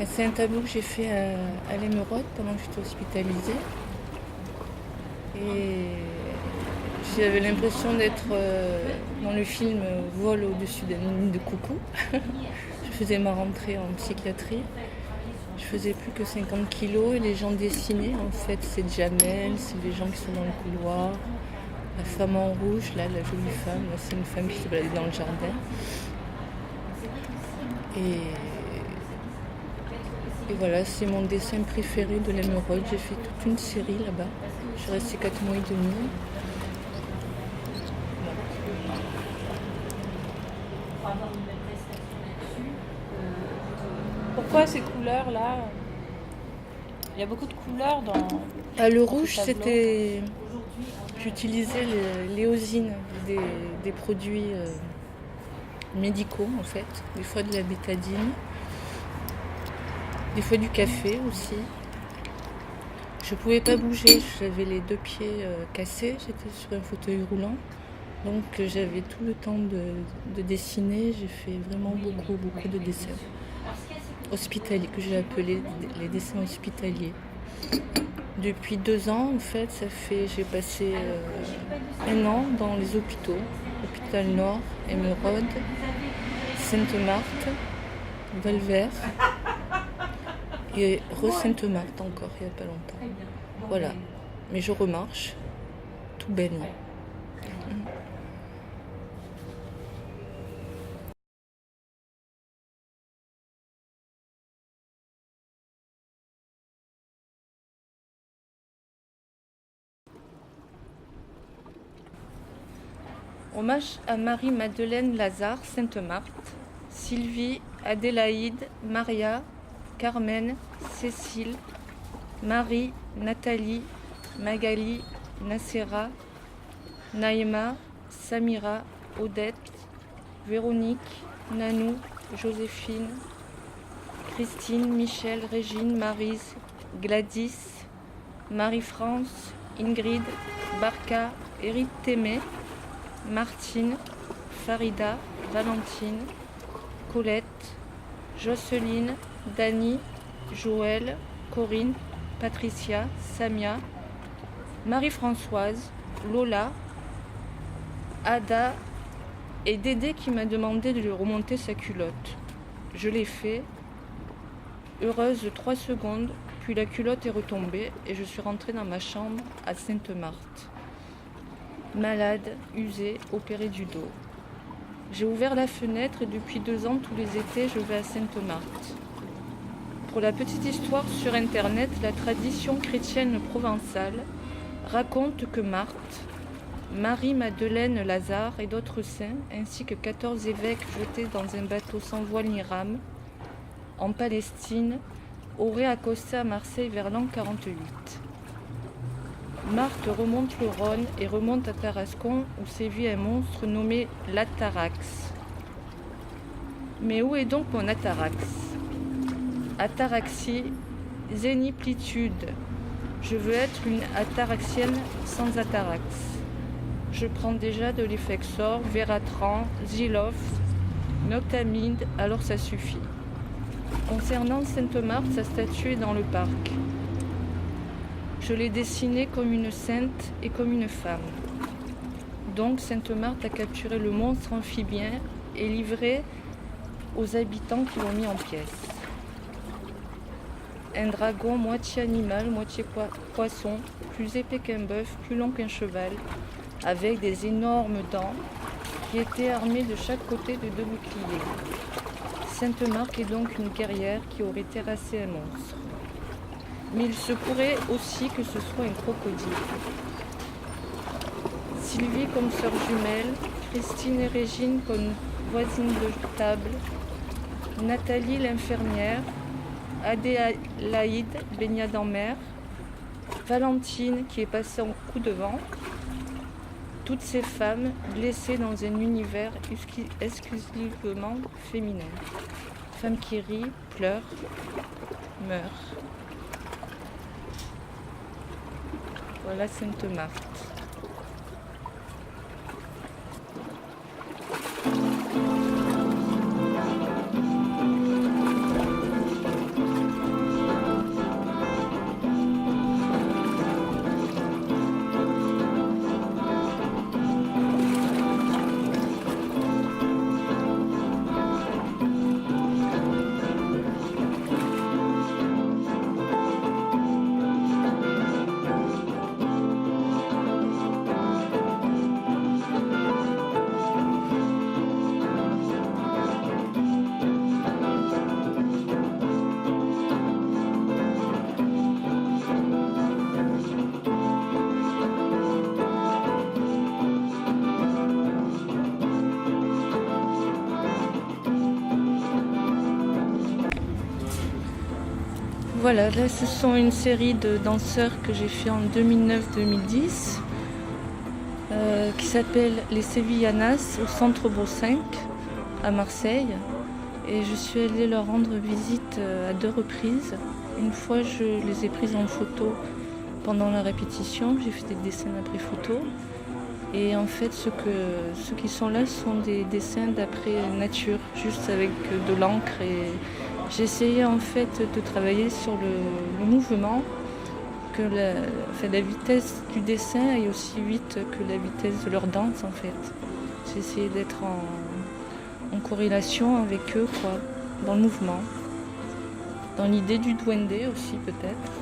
C'est un tableau que j'ai fait à l'Émeraude pendant que j'étais hospitalisée. Et j'avais l'impression d'être dans le film Vol au-dessus d'un nid de coucou. Je faisais ma rentrée en psychiatrie. Je faisais plus que 50 kilos et les gens dessinaient. En fait, c'est Jamel, c'est les gens qui sont dans le couloir. La femme en rouge, là, la jolie femme, là, c'est une femme qui se baladait dans le jardin. Et voilà, c'est mon dessin préféré de l'Émeraude. J'ai fait toute une série là-bas. Je suis restée 4 mois et demi. Pourquoi ces couleurs-là? Il y a beaucoup de couleurs dans Le ce rouge, tableau. c'était... J'utilisais l'éosine, des produits médicaux en fait. Des fois de la bétadine, des fois du café aussi. Je pouvais pas bouger, j'avais les 2 pieds cassés, j'étais sur un fauteuil roulant. Donc j'avais tout le temps de dessiner, j'ai fait vraiment beaucoup de dessins hospitaliers, que j'ai appelés les dessins hospitaliers. Depuis 2 ans, en fait, j'ai passé 1 an dans les hôpitaux, Hôpital Nord, Émeraude, Sainte-Marthe, Valvert et Sainte-Marthe encore, il n'y a pas longtemps. Voilà, mais je remarche, tout baigne. Hommage à Marie-Madeleine Lazare, Sainte-Marthe, Sylvie, Adélaïde, Maria, Carmen, Cécile, Marie, Nathalie, Magali, Nacera, Naïma, Samira, Odette, Véronique, Nanou, Joséphine, Christine, Michel, Régine, Maryse, Gladys, Marie-France, Ingrid, Barca, Eric Témé, Martine, Farida, Valentine, Colette, Jocelyne, Dani, Joël, Corinne, Patricia, Samia, Marie-Françoise, Lola, Ada et Dédé qui m'a demandé de lui remonter sa culotte. Je l'ai fait, heureuse de 3 secondes, puis la culotte est retombée et je suis rentrée dans ma chambre à Sainte-Marthe. Malade, usée, opérée du dos. J'ai ouvert la fenêtre et depuis 2 ans, tous les étés, je vais à Sainte-Marthe. Pour la petite histoire, sur internet, la tradition chrétienne provençale raconte que Marthe, Marie-Madeleine Lazare et d'autres saints, ainsi que 14 évêques jetés dans un bateau sans voile ni rame, en Palestine, auraient accosté à Marseille vers l'an 48. Marthe remonte le Rhône et remonte à Tarascon où sévit un monstre nommé l'Atarax. Mais où est donc mon Atarax? Ataraxie, zéniplitude. Je veux être une ataraxienne sans atarax. Je prends déjà de l'Effexor, Vératran, Zilof, Noctamide, alors ça suffit. Concernant Sainte-Marthe, sa statue est dans le parc. Je l'ai dessinée comme une sainte et comme une femme. Donc Sainte-Marthe a capturé le monstre amphibien et livré aux habitants qui l'ont mis en pièces. Un dragon moitié animal, moitié poisson, plus épais qu'un bœuf, plus long qu'un cheval, avec des énormes dents, qui était armé de chaque côté de 2 boucliers. Sainte-Marthe est donc une guerrière qui aurait terrassé un monstre. Mais il se pourrait aussi que ce soit un crocodile. Sylvie comme sœur jumelle, Christine et Régine comme voisines de table, Nathalie l'infirmière, Adélaïde baignade en mer, Valentine qui est passée en coup de vent, toutes ces femmes blessées dans un univers exclusivement féminin. Femmes qui rient, pleurent, meurent. Voilà Sainte-Marthe. Voilà, là ce sont une série de danseurs que j'ai fait en 2009-2010 qui s'appelle les Sevillanas au Centre Beau 5 à Marseille. Et je suis allée leur rendre visite à 2 reprises. Une fois, je les ai prises en photo pendant la répétition. J'ai fait des dessins d'après photo. Et en fait, ceux qui sont là sont des dessins d'après nature, juste avec de l'encre. Et j'ai essayé en fait de travailler sur le mouvement, que la vitesse du dessin aille aussi vite que la vitesse de leur danse en fait. J'ai essayé d'être en corrélation avec eux, quoi, dans le mouvement. Dans l'idée du duende aussi peut-être.